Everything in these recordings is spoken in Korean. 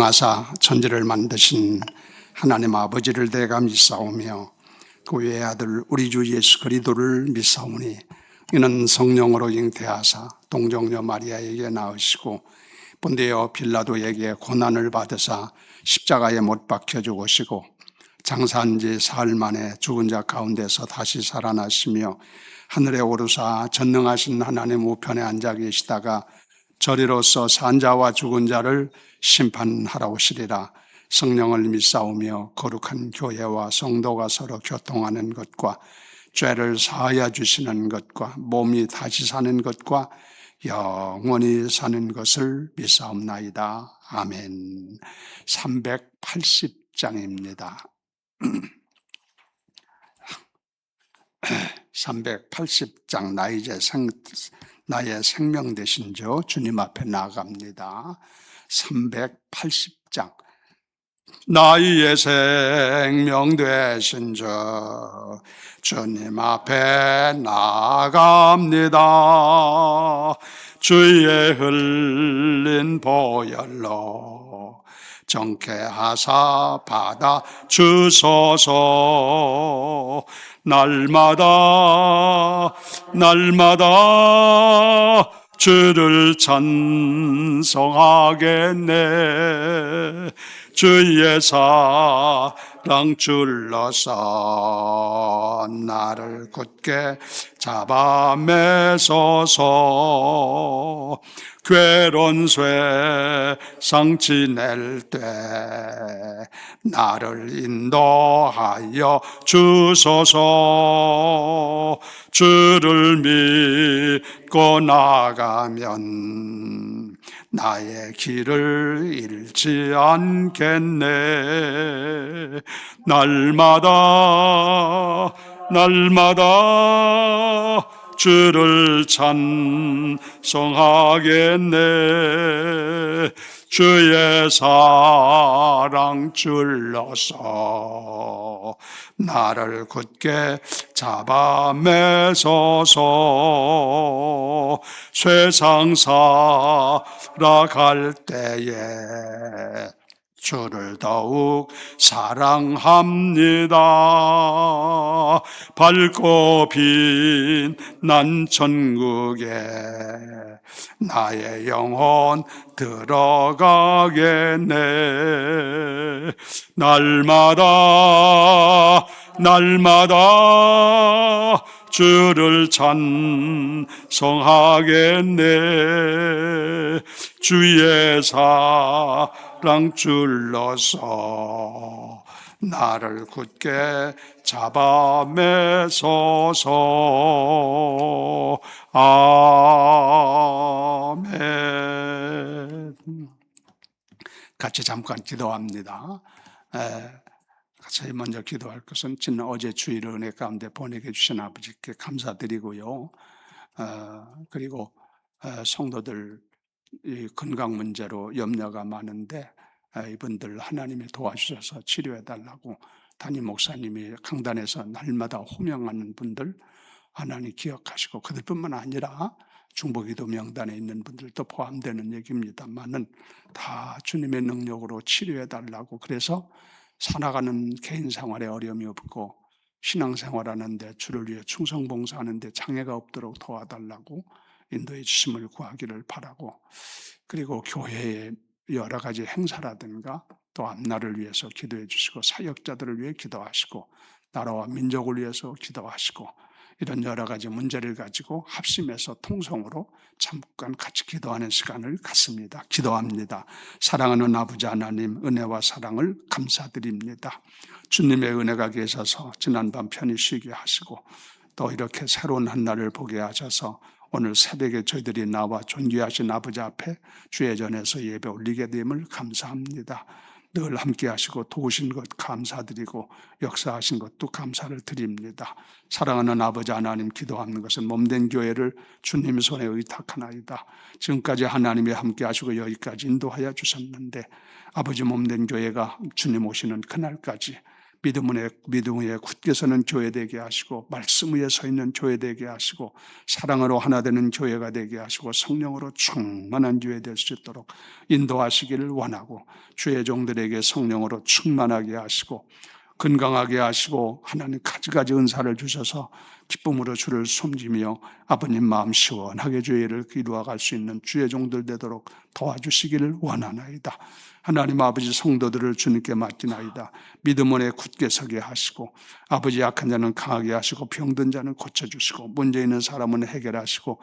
창조하사 천지를 만드신 하나님 아버지를 내가 믿사오며 그 외의 아들 우리 주 예수 그리스도를 믿사오니 이는 성령으로 잉태하사 동정녀 마리아에게 낳으시고 본디오 빌라도에게 고난을 받으사 십자가에 못 박혀 죽으시고 장사한 지 사흘 만에 죽은 자 가운데서 다시 살아나시며 하늘에 오르사 전능하신 하나님 우편에 앉아 계시다가 저리로서 산 자와 죽은 자를 심판하러 오시리라. 성령을 믿사오며 거룩한 교회와 성도가 서로 교통하는 것과 죄를 사하여 주시는 것과 몸이 다시 사는 것과 영원히 사는 것을 믿사옵나이다. 아멘. 380장입니다. 380장 나의 생명 되신 주 주님 앞에 나아갑니다. 380장 나의 생명 되신 주 주님 앞에 나아갑니다. 주의 흘린 보혈로 정케하사 받아 주소서. 날마다 주를 찬송하겠네. 주의 사랑 줄러서 나를 굳게 잡아 매소서. 괴로운 세상 지낼 때 나를 인도하여 주소서. 주를 믿고 나가면 나의 길을 잃지 않겠네. 날마다 주를 찬송하겠네. 주의 사랑 줄러서 나를 굳게 잡아 매소서. 세상 살아갈 때에 주를 더욱 사랑합니다. 밝고 빛난 천국에 나의 영혼 들어가겠네. 날마다 주를 찬송하겠네. 주의 사랑 줄러서 나를 굳게 잡아 매소서. 아멘. 같이 잠깐 기도합니다. 제일 먼저 기도할 것은 지난 어제 주일을 은혜 가운데 보내게 주신 아버지께 감사드리고요. 그리고 성도들 이 건강 문제로 염려가 많은데 이분들 하나님이 도와주셔서 치료해달라고 담임 목사님이 강단에서 날마다 호명하는 분들 하나님 기억하시고, 그들뿐만 아니라 중보기도 명단에 있는 분들도 포함되는 얘기입니다만은 다 주님의 능력으로 치료해달라고, 그래서 살아가는 개인 생활에 어려움이 없고 신앙생활하는데 주를 위해 충성봉사하는데 장애가 없도록 도와달라고 인도해 주심을 구하기를 바라고, 그리고 교회의 여러 가지 행사라든가 또 앞날을 위해서 기도해 주시고 사역자들을 위해 기도하시고 나라와 민족을 위해서 기도하시고, 이런 여러 가지 문제를 가지고 합심해서 통성으로 잠깐 같이 기도하는 시간을 갖습니다. 기도합니다. 사랑하는 아버지 하나님, 은혜와 사랑을 감사드립니다. 주님의 은혜가 계셔서 지난밤 편히 쉬게 하시고 또 이렇게 새로운 한 날을 보게 하셔서 오늘 새벽에 저희들이 나와 존귀하신 아버지 앞에 주의 전에서 예배 올리게 됨을 감사합니다. 늘 함께 하시고 도우신 것 감사드리고 역사하신 것도 감사를 드립니다. 사랑하는 아버지 하나님, 기도하는 것은 몸된 교회를 주님 손에 의탁하나이다. 지금까지 하나님이 함께 하시고 여기까지 인도하여 주셨는데 아버지 몸된 교회가 주님 오시는 그날까지 믿음 위에 굳게 서는 교회 되게 하시고 말씀 위에 서 있는 교회 되게 하시고 사랑으로 하나 되는 교회가 되게 하시고 성령으로 충만한 교회 될 수 있도록 인도하시기를 원하고 주의 종들에게 성령으로 충만하게 하시고 건강하게 하시고 하나님 가지가지 은사를 주셔서 기쁨으로 주를 섬기며 아버님 마음 시원하게 주의 일을 이루어갈 수 있는 주의 종들 되도록 도와주시기를 원하나이다. 하나님 아버지 성도들을 주님께 맡기나이다. 믿음 안에 굳게 서게 하시고 아버지 약한 자는 강하게 하시고 병든 자는 고쳐주시고 문제 있는 사람은 해결하시고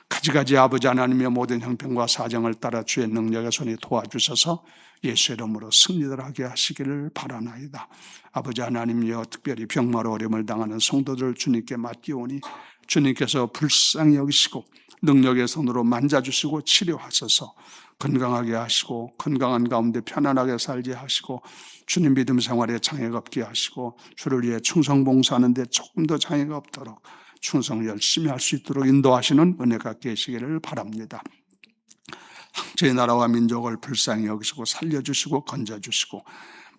가지가지 아버지 하나님의 모든 형편과 사정을 따라 주의 능력의 손이 도와주셔서 예수 이름으로 승리를 하게 하시기를 바라나이다. 아버지 하나님이여 특별히 병마로 어려움을 당하는 성도들을 주님께 맡기오니 주님께서 불쌍히 여기시고 능력의 손으로 만져주시고 치료하셔서 건강하게 하시고 건강한 가운데 편안하게 살게 하시고 주님 믿음 생활에 장애가 없게 하시고 주를 위해 충성 봉사하는 데 조금 더 장애가 없도록 충성 열심히 할 수 있도록 인도하시는 은혜가 계시기를 바랍니다. 저희 나라와 민족을 불쌍히 여기시고 살려주시고 건져주시고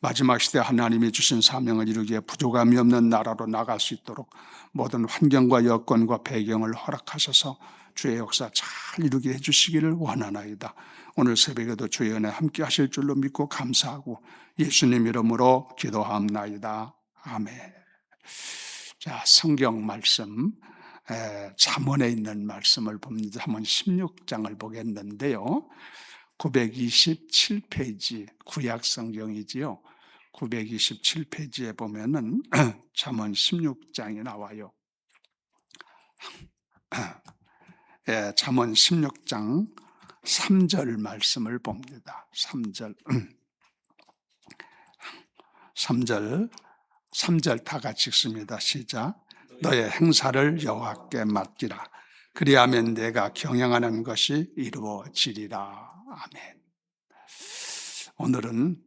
마지막 시대 하나님이 주신 사명을 이루기에 부족함이 없는 나라로 나갈 수 있도록 모든 환경과 여건과 배경을 허락하셔서 주의 역사 잘 이루게 해주시기를 원하나이다. 오늘 새벽에도 주의 은혜 함께 하실 줄로 믿고 감사하고 예수님 이름으로 기도하옵나이다. 아멘. 자, 성경 말씀 잠언에 있는 말씀을 봅니다. 잠언 16장을 보겠는데요. 927페이지 구약 성경이지요. 927페이지에 보면은 잠언 16장이 나와요. 잠언 16장 3절 말씀을 봅니다. 3절 다 같이 읽습니다. 시작. 너의 행사를 여호와께 맡기라. 그리하면 내가 경영하는 것이 이루어지리라. 아멘. 오늘은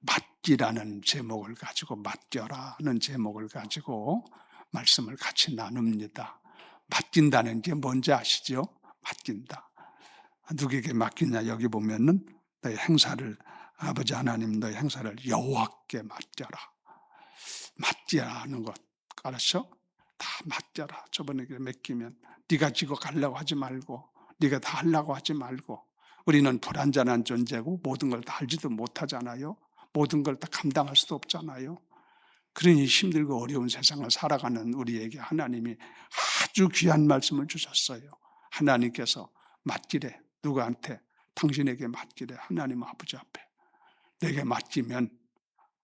맡기라는 제목을 가지고 맡겨라는 제목을 가지고 말씀을 같이 나눕니다. 맡긴다는 게 뭔지 아시죠? 맡긴다. 누구에게 맡기냐? 여기 보면은 너의 행사를 아버지 하나님 너의 행사를 여호와께 맡겨라. 맡기라는 것 알았어? 다 맡겨라. 저번에 맡기면 네가 지고 가려고 하지 말고 네가 다 하려고 하지 말고 우리는 불완전한 존재고 모든 걸 다 알지도 못하잖아요. 모든 걸 다 감당할 수도 없잖아요. 그러니 힘들고 어려운 세상을 살아가는 우리에게 하나님이 아주 귀한 말씀을 주셨어요. 하나님께서 맡기래. 누구한테? 당신에게 맡기래. 하나님 아버지 앞에. 내게 맡기면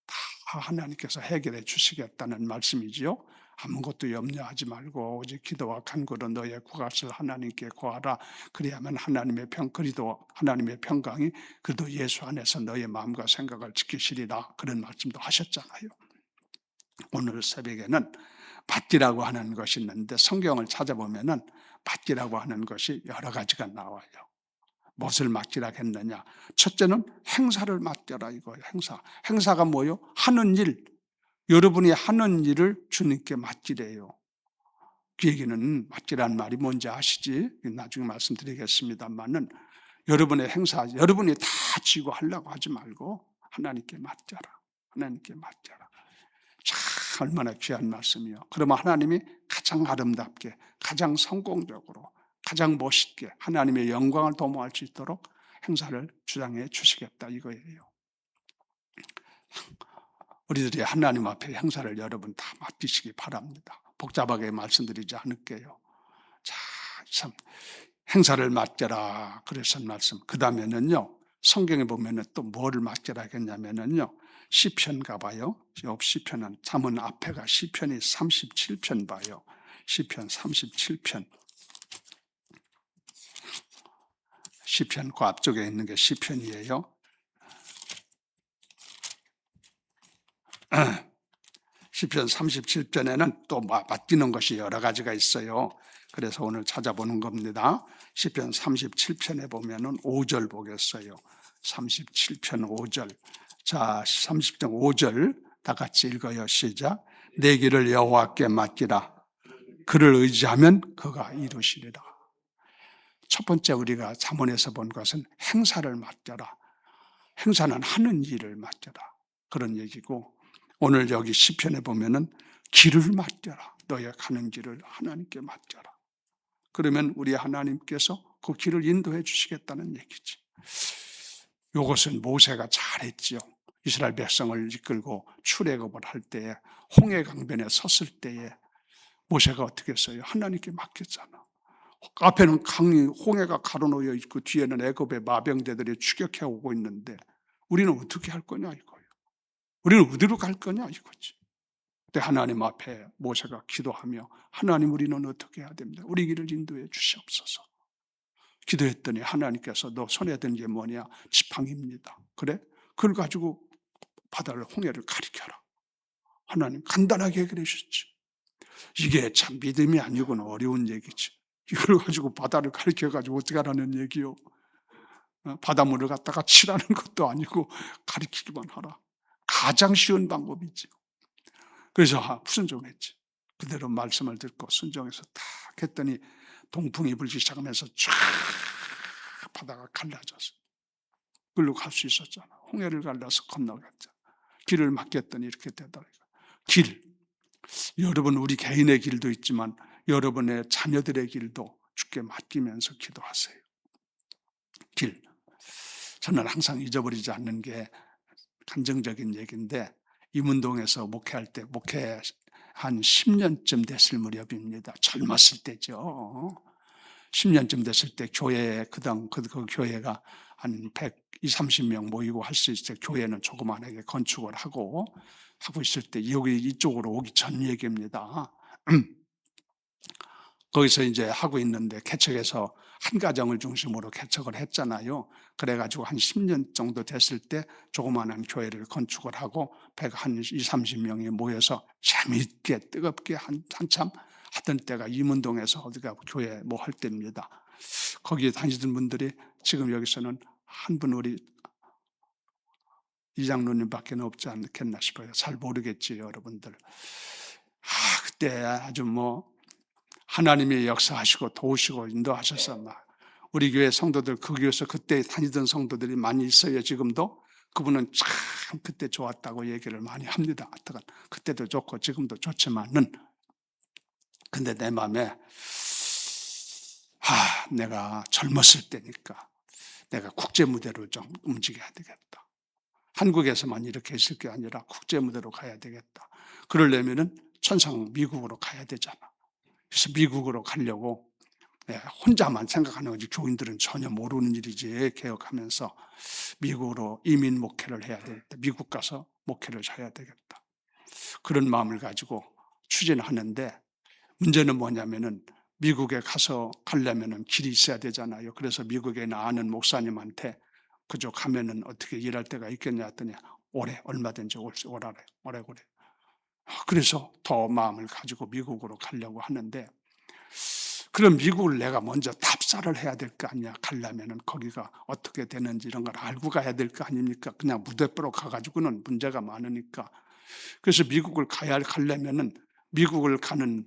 다 하나님께서 해결해 주시겠다는 말씀이지요. 아무것도 염려하지 말고 오직 기도와 간구로 너의 구갓을 하나님께 구하라. 그리하면 그리도 하나님의 평강이 그도 예수 안에서 너의 마음과 생각을 지키시리라. 그런 말씀도 하셨잖아요. 오늘 새벽에는 맡기라고 하는 것이 있는데 성경을 찾아보면은 맡기라고 하는 것이 여러 가지가 나와요. 무엇을 맡기라 했느냐? 첫째는 행사를 맡겨라 이거예요. 행사가 뭐예요? 하는 일. 여러분이 하는 일을 주님께 맡기래요. 그 얘기는 맡기라는 말이 뭔지 아시지? 나중에 말씀드리겠습니다만은 여러분의 행사, 여러분이 다 지고 하려고 하지 말고 하나님께 맡겨라. 하나님께 맡겨라. 참 얼마나 귀한 말씀이요. 그러면 하나님이 가장 아름답게, 가장 성공적으로, 가장 멋있게 하나님의 영광을 도모할 수 있도록 행사를 주장해 주시겠다 이거예요. 우리들이 하나님 앞에 행사를 여러분 다 맡기시기 바랍니다. 복잡하게 말씀드리지 않을게요. 자, 참 행사를 맡겨라 그래서 말씀. 그 다음에는요. 성경에 보면은 또 뭐를 맡겨라 했냐면은요. 시편 가봐요. 옆 시편은 잠언 앞에가 시편이 37편 봐요. 시편 37편. 시편 그 앞쪽에 있는 게 시편이에요. 시편 37편에는 또 맡기는 것이 여러 가지가 있어요. 그래서 오늘 찾아보는 겁니다. 시편 37편에 보면은 5절 보겠어요. 37편 5절. 자, 30편 5절 다 같이 읽어요. 시작. 내 길을 여호와께 맡기라. 그를 의지하면 그가 이루시리라. 첫 번째 우리가 잠언에서 본 것은 행사를 맡겨라. 행사는 하는 일을 맡겨라. 그런 얘기고 오늘 여기 시편에 보면은 길을 맡겨라. 너의 가는 길을 하나님께 맡겨라. 그러면 우리 하나님께서 그 길을 인도해 주시겠다는 얘기지. 이것은 모세가 잘했지요. 이스라엘 백성을 이끌고 출애굽을 할 때에 홍해 강변에 섰을 때에 모세가 어떻게 했어요? 하나님께 맡겼잖아. 앞에는 강이 홍해가 가로놓여 있고 뒤에는 애굽의 마병대들이 추격해 오고 있는데 우리는 어떻게 할 거냐 이거예요. 우리는 어디로 갈 거냐 이거지. 그때 하나님 앞에 모세가 기도하며 하나님 우리는 어떻게 해야 됩니다. 우리 길을 인도해 주시옵소서. 기도했더니 하나님께서 너 손에 든 게 뭐냐? 지팡이입니다. 그래? 그걸 가지고 바다를 홍해를 가리켜라. 하나님 간단하게 해결해 주셨지. 이게 참 믿음이 아니고는 어려운 얘기지. 이걸 가지고 바다를 가리켜가지고 어떻게 하라는 얘기요. 바닷물을 갖다가 칠하는 것도 아니고 가리키기만 하라. 가장 쉬운 방법이지. 그래서 순종했지. 그대로 말씀을 듣고 순종해서 딱 했더니 동풍이 불기 시작하면서 쫙 바다가 갈라져서 그걸로 갈 수 있었잖아. 홍해를 갈라서 건너갔잖아. 길을 맡겼더니 이렇게 되더라고요. 길. 여러분 우리 개인의 길도 있지만 여러분의 자녀들의 길도 주께 맡기면서 기도하세요. 길. 저는 항상 잊어버리지 않는 게 감정적인 얘기인데 임운동에서 목회할 때 목회 한 10년쯤 됐을 무렵입니다. 젊었을 때죠. 10년쯤 됐을 때 교회에 그 교회가 한 120, 30명 모이고 할 수 있을 때 교회는 조그만하게 건축을 하고 있을 때 여기 이쪽으로 오기 전 얘기입니다. 거기서 이제 하고 있는데 개척해서 한 가정을 중심으로 개척을 했잖아요. 그래가지고 한 10년 정도 됐을 때 조그마한 교회를 건축을 하고 한 20, 30명이 모여서 재미있게 뜨겁게 한참 하던 때가 임운동에서 어디가 교회 뭐 할 때입니다. 거기에 다니던 분들이 지금 여기서는 한 분 우리 이장로님밖에 없지 않겠나 싶어요. 잘 모르겠지 여러분들. 그때 아주 뭐 하나님이 역사하시고 도우시고 인도하셔서 막 우리 교회 성도들 그 교회에서 그때 다니던 성도들이 많이 있어요. 지금도 그분은 참 그때 좋았다고 얘기를 많이 합니다. 그때도 좋고 지금도 좋지만은 근데 내 마음에 내가 젊었을 때니까 내가 국제 무대로 좀 움직여야 되겠다. 한국에서만 이렇게 있을 게 아니라 국제 무대로 가야 되겠다. 그러려면은 천상 미국으로 가야 되잖아. 그래서 미국으로 가려고 혼자만 생각하는 거지 교인들은 전혀 모르는 일이지 개혁하면서 미국으로 이민 목회를 해야 되겠다. 미국 가서 목회를 해야 되겠다. 그런 마음을 가지고 추진하는데 문제는 뭐냐면은 미국에 가려면은 길이 있어야 되잖아요. 그래서 미국에 아는 목사님한테 그저 가면은 어떻게 일할 때가 있겠냐 했더니 올해 얼마든지 오라래. 오래. 그래서 더 마음을 가지고 미국으로 가려고 하는데 그럼 미국을 내가 먼저 답사를 해야 될 거 아니야. 가려면은 거기가 어떻게 되는지 이런 걸 알고 가야 될 거 아닙니까? 그냥 무대뽀로 가가지고는 문제가 많으니까. 그래서 미국을 가려면은 미국을 가는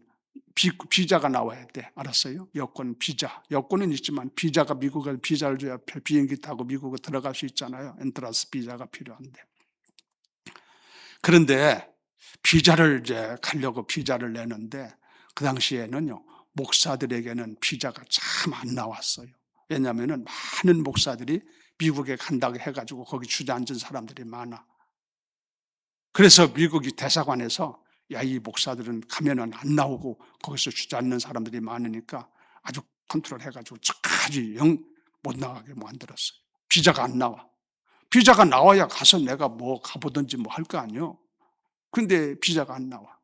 비자가 나와야 돼. 알았어요? 여권, 비자. 여권은 있지만 비자가 미국에 비자를 줘야 비행기 타고 미국에 들어갈 수 있잖아요. 엔트라스 비자가 필요한데. 그런데 비자를 이제 가려고 비자를 내는데 그 당시에는요. 목사들에게는 비자가 참 안 나왔어요. 왜냐하면 많은 목사들이 미국에 간다고 해가지고 거기 주저앉은 사람들이 많아. 그래서 미국이 대사관에서 야, 이 목사들은 가면은 안 나오고 거기서 주저앉는 사람들이 많으니까 아주 컨트롤 해가지고 끝까지 못 나가게 만들었어요. 비자가 안 나와. 비자가 나와야 가서 내가 뭐 가보든지 뭐 할 거 아니에요. 근데 비자가 안 나와.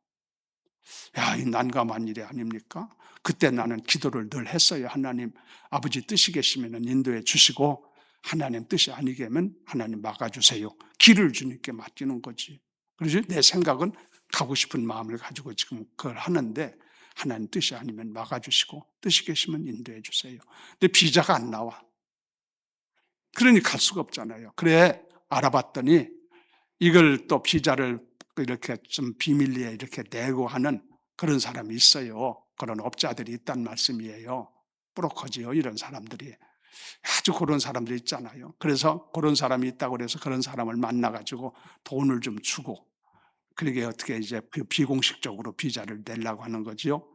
야, 이 난감한 일이 아닙니까? 그때 나는 기도를 늘 했어요. 하나님, 아버지 뜻이 계시면 인도해 주시고 하나님 뜻이 아니게면 하나님 막아주세요. 길을 주님께 맡기는 거지. 그래서 내 생각은 가고 싶은 마음을 가지고 지금 그걸 하는데 하나님 뜻이 아니면 막아주시고 뜻이 계시면 인도해 주세요. 근데 비자가 안 나와. 그러니 갈 수가 없잖아요. 그래 알아봤더니 이걸 또 비자를 이렇게 좀 비밀리에 이렇게 내고 하는 그런 사람이 있어요. 그런 업자들이 있단 말씀이에요. 브로커지요, 이런 사람들이. 아주 그런 사람들이 있잖아요. 그래서 그런 사람이 있다고 그래서 그런 사람을 만나가지고 돈을 좀 주고 그러게 어떻게 이제 비공식적으로 비자를 내려고 하는 거지요.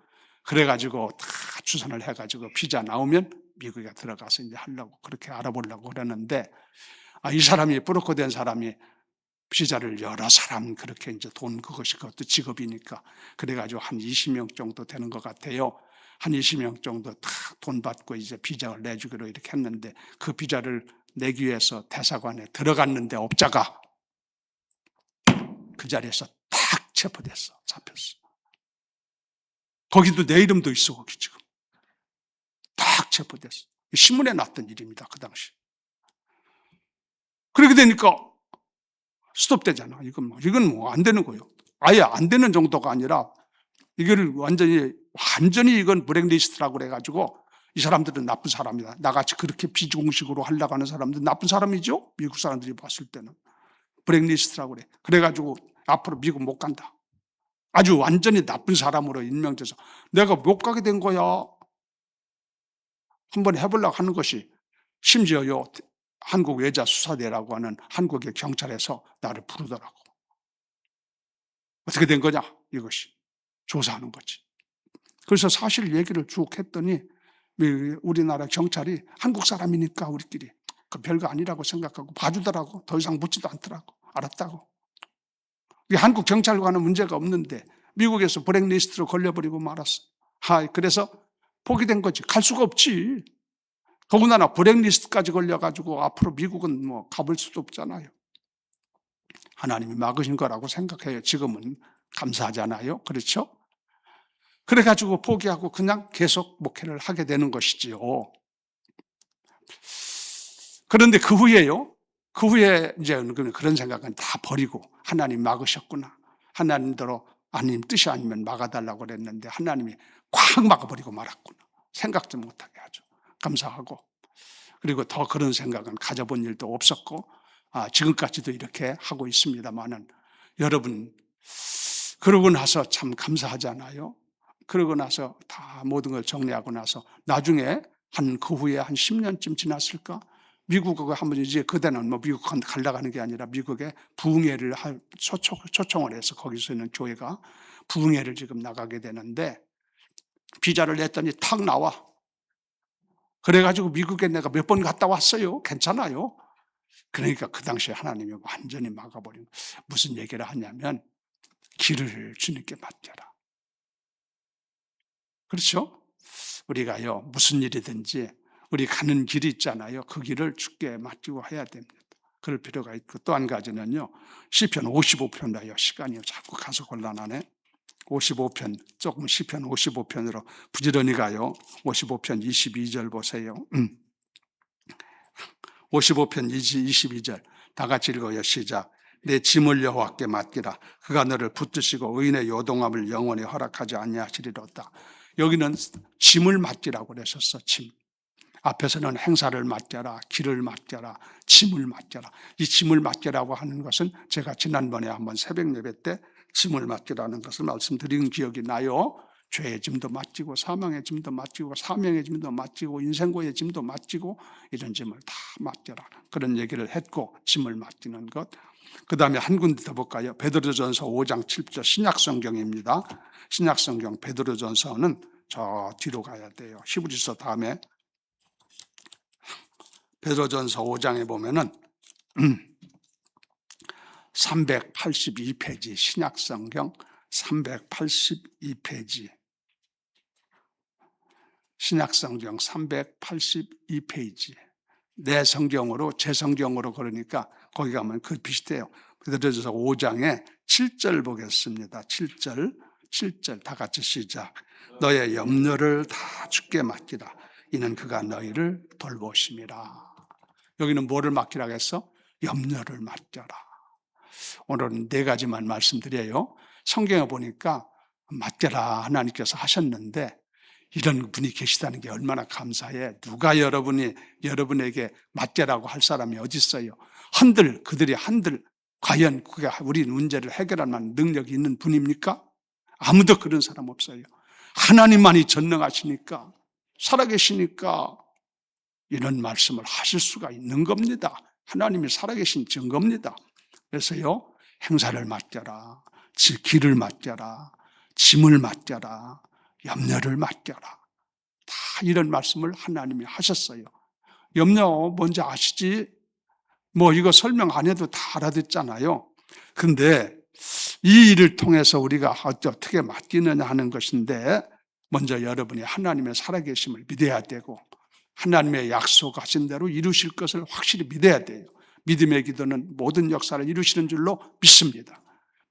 그래가지고 다 주선을 해가지고 비자 나오면 미국에 들어가서 이제 하려고 그렇게 알아보려고 그러는데, 이 사람이 브로커 된 사람이 비자를 여러 사람 그렇게 이제 그것이 그것도 직업이니까 그래가지고 한 20명 정도 되는 것 같아요. 한 20명 정도 다 돈 받고 이제 비자를 내주기로 이렇게 했는데, 그 비자를 내기 위해서 대사관에 들어갔는데 업자가 그 자리에서 탁 체포됐어. 잡혔어. 거기도 내 이름도 있어. 거기 지금 탁 체포됐어. 신문에 났던 일입니다. 그 당시. 그렇게 되니까 스톱되잖아. 이건 뭐 안 되는 거예요. 아예 안 되는 정도가 아니라 이거를 완전히 이건 블랙리스트라고 그래가지고 이 사람들은 나쁜 사람이다. 나같이 그렇게 비공식으로 하려고 하는 사람들은 나쁜 사람이죠. 미국 사람들이 봤을 때는. 블랙리스트라고 그래. 그래가지고 앞으로 미국 못 간다. 아주 완전히 나쁜 사람으로 임명돼서 내가 못 가게 된 거야. 한번 해보려고 하는 것이, 심지어요, 한국 외자수사대라고 하는 한국의 경찰에서 나를 부르더라고. 어떻게 된 거냐? 이것이 조사하는 거지. 그래서 사실 얘기를 쭉 했더니 우리나라 경찰이 한국 사람이니까 우리끼리 그 별거 아니라고 생각하고 봐주더라고. 더 이상 묻지도 않더라고. 알았다고. 한국 경찰과는 문제가 없는데 미국에서 블랙리스트로 걸려버리고 말았어. 그래서 포기된 거지. 갈 수가 없지. 더군다나 블랙리스트까지 걸려가지고 앞으로 미국은 뭐 가볼 수도 없잖아요. 하나님이 막으신 거라고 생각해요. 지금은 감사하잖아요. 그렇죠? 그래가지고 포기하고 그냥 계속 목회를 하게 되는 것이지요. 그런데 그 후에 이제 그런 생각은 다 버리고 하나님 막으셨구나. 하나님대로 하나님 뜻이 아니면 막아달라고 그랬는데 하나님이 꽉 막아버리고 말았구나. 생각도 못하게 하죠. 감사하고. 그리고 더 그런 생각은 가져본 일도 없었고, 지금까지도 이렇게 하고 있습니다만은, 여러분, 그러고 나서 참 감사하잖아요. 그러고 나서 다 모든 걸 정리하고 나서 나중에 그 후에 한 10년쯤 지났을까? 미국에 한번 이제 그때는 뭐 미국 가려고 하는 게 아니라 미국에 부흥회를 초청을 해서 거기서 있는 교회가 부흥회를 지금 나가게 되는데, 비자를 냈더니 탁 나와. 그래가지고 미국에 내가 몇 번 갔다 왔어요. 괜찮아요. 그러니까 그 당시에 하나님이 완전히 막아버린, 무슨 얘기를 하냐면 길을 주님께 맡겨라. 그렇죠? 우리가요, 무슨 일이든지 우리 가는 길이 있잖아요. 그 길을 주께 맡기고 해야 됩니다. 그럴 필요가 있고, 또 한 가지는요, 시편 55편이라요. 시간이 자꾸 가서 곤란하네. 55편, 조금 시편 55편으로 부지런히 가요. 55편 22절 보세요. 55편 22절 다 같이 읽어요. 시작. 내 짐을 여호와께 맡기라. 그가 너를 붙드시고 의인의 요동함을 영원히 허락하지 아니하시리로다. 여기는 짐을 맡기라고 그러셨어. 짐. 앞에서는 행사를 맡겨라, 길을 맡겨라, 짐을 맡겨라. 이 짐을 맡기라고 하는 것은 제가 지난번에 한번 새벽 예배 때 짐을 맡기라는 것을 말씀드린 기억이 나요. 죄의 짐도 맡기고, 사망의 짐도 맡기고, 사명의 짐도 맡기고, 인생고의 짐도 맡기고, 이런 짐을 다 맡겨라. 그런 얘기를 했고, 짐을 맡기는 것. 그 다음에 한 군데 더 볼까요? 베드로전서 5장 7절 신약성경입니다. 신약성경 베드로전서는 저 뒤로 가야 돼요. 히브리서 다음에 베드로전서 5장에 보면은 382페이지, 신약성경 382페이지, 신약성경 382페이지. 내 성경으로, 제 성경으로 그러니까 거기 가면 그 비슷해요. 베드로전서 5장에 7절 보겠습니다. 7절 다 같이 시작. 너의 염려를 다 주께 맡기라. 이는 그가 너희를 돌보심이라. 여기는 뭐를 맡기라고 했어? 염려를 맡겨라. 오늘은 4가지만 말씀드려요. 성경에 보니까 맡겨라 하나님께서 하셨는데, 이런 분이 계시다는 게 얼마나 감사해. 누가 여러분에게 맡겨라고 할 사람이 어디 있어요? 그들이 과연 그게 우리 문제를 해결할 만한 능력이 있는 분입니까? 아무도 그런 사람 없어요. 하나님만이 전능하시니까, 살아계시니까 이런 말씀을 하실 수가 있는 겁니다. 하나님이 살아계신 증거입니다. 그래서요, 행사를 맡겨라, 길을 맡겨라, 짐을 맡겨라, 염려를 맡겨라. 다 이런 말씀을 하나님이 하셨어요. 염려 뭔지 아시지? 뭐 이거 설명 안 해도 다 알아듣잖아요. 근데 이 일을 통해서 우리가 어떻게 맡기느냐 하는 것인데, 먼저 여러분이 하나님의 살아계심을 믿어야 되고 하나님의 약속하신 대로 이루실 것을 확실히 믿어야 돼요. 믿음의 기도는 모든 역사를 이루시는 줄로 믿습니다.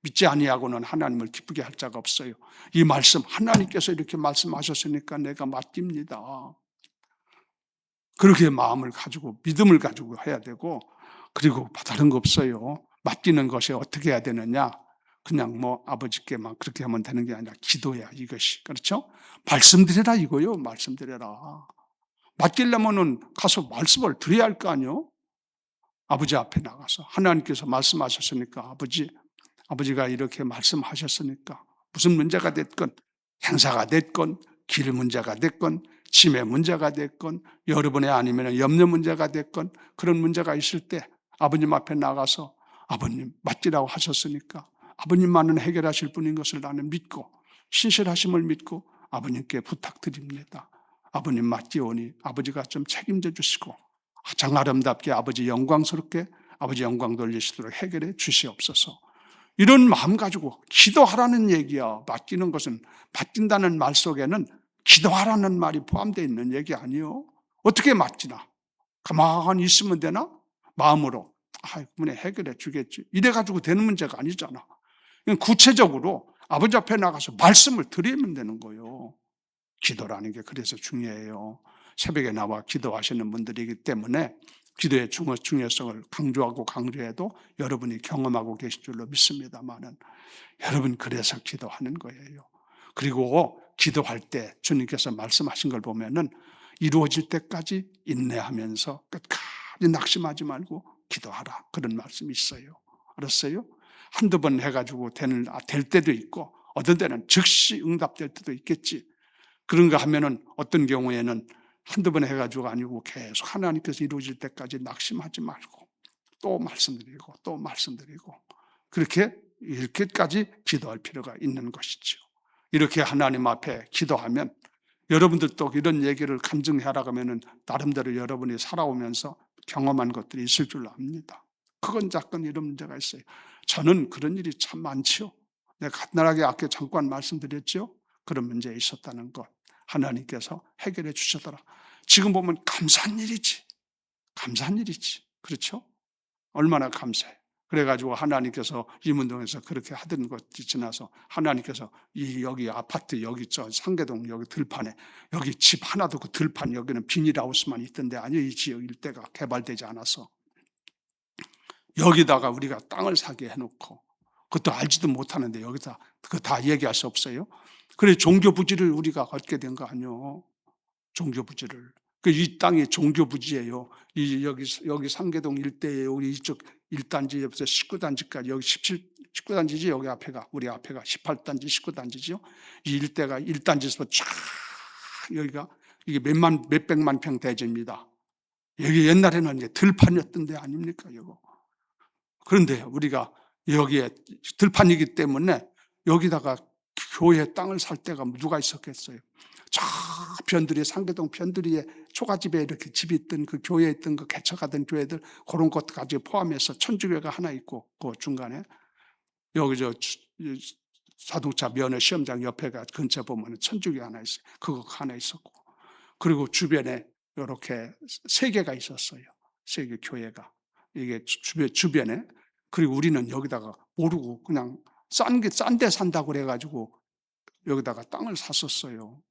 믿지 아니하고는 하나님을 기쁘게 할 자가 없어요. 이 말씀, 하나님께서 이렇게 말씀하셨으니까 내가 맡깁니다. 그렇게 마음을 가지고 믿음을 가지고 해야 되고, 그리고 다른 거 없어요. 맡기는 것이 어떻게 해야 되느냐? 그냥 뭐 아버지께 막 그렇게 하면 되는 게 아니라 기도야, 이것이. 그렇죠? 말씀드려라 이거요. 말씀드려라. 맡기려면은 가서 말씀을 드려야 할 거 아니요? 아버지 앞에 나가서 하나님께서 말씀하셨으니까 아버지가 이렇게 말씀하셨으니까 무슨 문제가 됐건, 행사가 됐건, 길 문제가 됐건, 짐의 문제가 됐건, 여러분의 아니면 염려 문제가 됐건, 그런 문제가 있을 때 아버님 앞에 나가서 아버님 맡기라고 하셨으니까 아버님만은 해결하실 분인 것을 나는 믿고 신실하심을 믿고 아버님께 부탁드립니다. 아버님 맡기오니 아버지가 좀 책임져 주시고 가장 아름답게 아버지 영광스럽게 아버지 영광 돌리시도록 해결해 주시옵소서. 이런 마음 가지고 기도하라는 얘기야. 맡기는 것은, 맡긴다는 말 속에는 기도하라는 말이 포함되어 있는 얘기 아니요. 어떻게 맡기나? 가만히 있으면 되나? 마음으로 그분이 해결해 주겠지. 이래가지고 되는 문제가 아니잖아. 구체적으로 아버지 앞에 나가서 말씀을 드리면 되는 거예요. 기도라는 게 그래서 중요해요. 새벽에 나와 기도하시는 분들이기 때문에 기도의 중요성을 강조해도 여러분이 경험하고 계신 줄로 믿습니다만은, 여러분 그래서 기도하는 거예요. 그리고 기도할 때 주님께서 말씀하신 걸 보면은 이루어질 때까지 인내하면서 끝까지 낙심하지 말고 기도하라, 그런 말씀이 있어요. 알았어요? 한두 번 해가지고 될 때도 있고 어떤 때는 즉시 응답될 때도 있겠지. 그런가 하면은 어떤 경우에는 한두 번 해가지고 아니고 계속 하나님께서 이루어질 때까지 낙심하지 말고 또 말씀드리고 또 말씀드리고 이렇게까지 기도할 필요가 있는 것이죠. 이렇게 하나님 앞에 기도하면 여러분들도 이런 얘기를 간증하라고 하면은 나름대로 여러분이 살아오면서 경험한 것들이 있을 줄로 압니다. 크건 작건 이런 문제가 있어요. 저는 그런 일이 참 많지요. 내가 간단하게 아까 잠깐 말씀드렸죠. 그런 문제에 있었다는 것 하나님께서 해결해 주시더라. 지금 보면 감사한 일이지. 감사한 일이지. 그렇죠? 얼마나 감사해. 그래가지고 하나님께서 이문동에서 그렇게 하던 것이 지나서 하나님께서 여기 아파트 여기 상계동 여기 들판에 여기 집 하나도 그 들판 여기는 비닐하우스만 있던데 아니요, 이 지역 일대가 개발되지 않아서 여기다가 우리가 땅을 사게 해놓고 그것도 알지도 못하는데 여기다 그거 다 얘기할 수 없어요. 그래 종교 부지를 우리가 얻게 된 거 아니요. 종교 부지를. 이 땅이 종교 부지예요. 여기 상계동 일대에 우리 이쪽 1단지부터 19단지까지 여기 19단지지 여기 앞에가 우리 앞에가 18단지 19단지죠. 이 일대가 1단지에서 쫙 여기가 이게 몇백만 평 대지입니다. 여기 옛날에는 이제 들판이었던 데 아닙니까, 이거. 그런데 우리가 여기에 들판이기 때문에 여기다가 교회 땅을 살 때가 누가 있었겠어요? 저 변두리 상계동 변두리에 초가집에 이렇게 집이 있던 그 교회에 있던 그 개척하던 교회들 그런 것까지 포함해서 천주교가 하나 있고 그 중간에 여기 자동차 면허 시험장 옆에가 근처 보면 천주교 하나 있어요. 그거 하나 있었고 그리고 주변에 이렇게 3개가 있었어요. 3개 교회가 이게 주변에. 그리고 우리는 여기다가 모르고 그냥 싼 데 산다고 그래가지고 여기다가 땅을 샀었어요.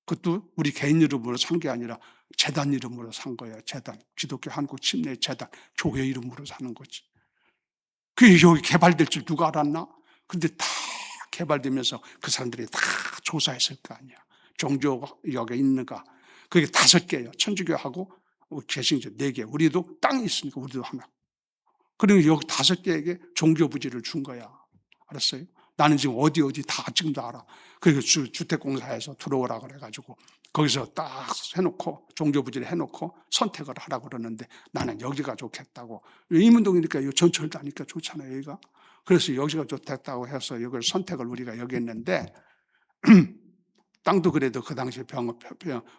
그것도 우리 개인 이름으로 산 게 아니라 재단 이름으로 산 거예요. 재단. 기독교 한국 침례 재단. 교회 이름으로 사는 거지. 그게 여기 개발될 줄 누가 알았나? 근데 다 개발되면서 그 사람들이 다 조사했을 거 아니야. 종교가 여기 있는가. 그게 5개예요. 천주교하고 개신교 4개. 우리도 땅이 있으니까 우리도 하나. 그러니까 여기 5개에게 종교 부지를 준 거야. 알았어요? 나는 지금 어디 다 지금도 알아. 그래서 주택공사에서 들어오라 그래가지고 거기서 딱 해놓고 종교 부지를 해놓고 선택을 하라고 그러는데 나는 여기가 좋겠다고. 이문동이니까 전철 다니까 좋잖아요, 여기가. 그래서 여기가 좋다고 해서 이걸 선택을 우리가 여기 했는데 땅도 그래도 그 당시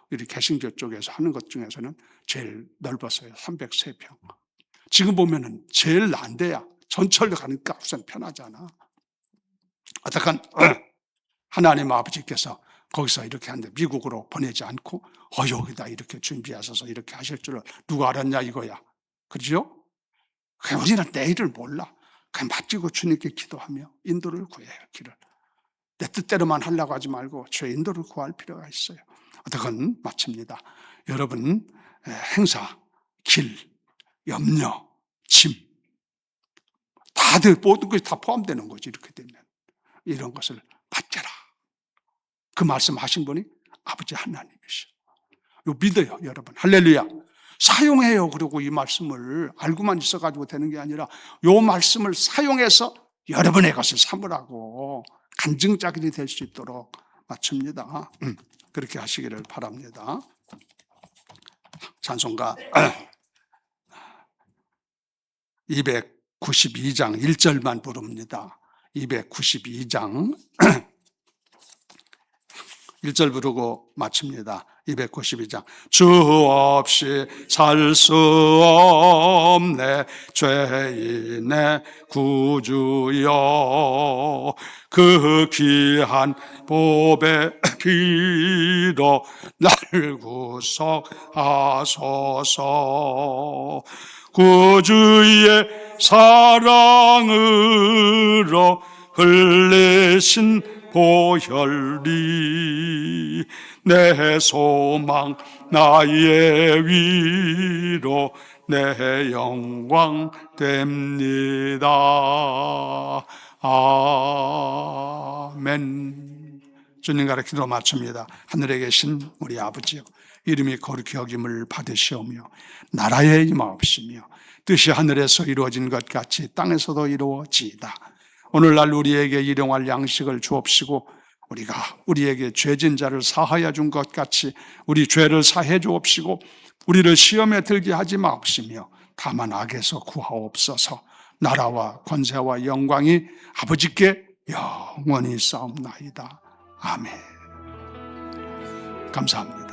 우리 개신교 쪽에서 하는 것 중에서는 제일 넓었어요. 303평. 지금 보면은 제일 난데야. 전철로 가니까 우선 편하잖아. 어떡한 하나님 아버지께서 거기서 이렇게 하는데 미국으로 보내지 않고 여기다 이렇게 준비하셔서 이렇게 하실 줄을 누가 알았냐 이거야. 그렇죠? 우리는 내일을 몰라. 그냥 맡기고 주님께 기도하며 인도를 구해요. 길을. 내 뜻대로만 하려고 하지 말고 주의 인도를 구할 필요가 있어요. 어떡한 마칩니다. 여러분 행사, 길, 염려, 짐 다들 모든 것이 다 포함되는 거지. 이렇게 되면 이런 것을 받겨라. 그 말씀하신 분이 아버지 하나님이시오. 이거 믿어요, 여러분. 할렐루야. 사용해요. 그리고 이 말씀을 알고만 있어가지고 되는 게 아니라 이 말씀을 사용해서 여러분의 것을 삼으라고 간증자들이 될 수 있도록 마칩니다. 그렇게 하시기를 바랍니다. 찬송가 292장 1절만 부릅니다. 292장 1절 부르고 마칩니다. 292장 주 없이 살 수 없네 죄인의 구주여 그 귀한 보배 피로 날 구속하소서 구주의 사랑으로 흘리신 보혈이 내 소망 나의 위로 내 영광 됩니다. 아멘. 주님과 기도 마칩니다. 하늘에 계신 우리 아버지요 이름이 거룩히 여김을 받으시오며 나라의 임하옵시며 뜻이 하늘에서 이루어진 것 같이 땅에서도 이루어지이다. 오늘날 우리에게 일용할 양식을 주옵시고 우리가 우리에게 죄진 자를 사하여 준 것 같이 우리 죄를 사해 주옵시고 우리를 시험에 들게 하지 마옵시며 다만 악에서 구하옵소서. 나라와 권세와 영광이 아버지께 영원히 싸움나이다. 아멘. 감사합니다.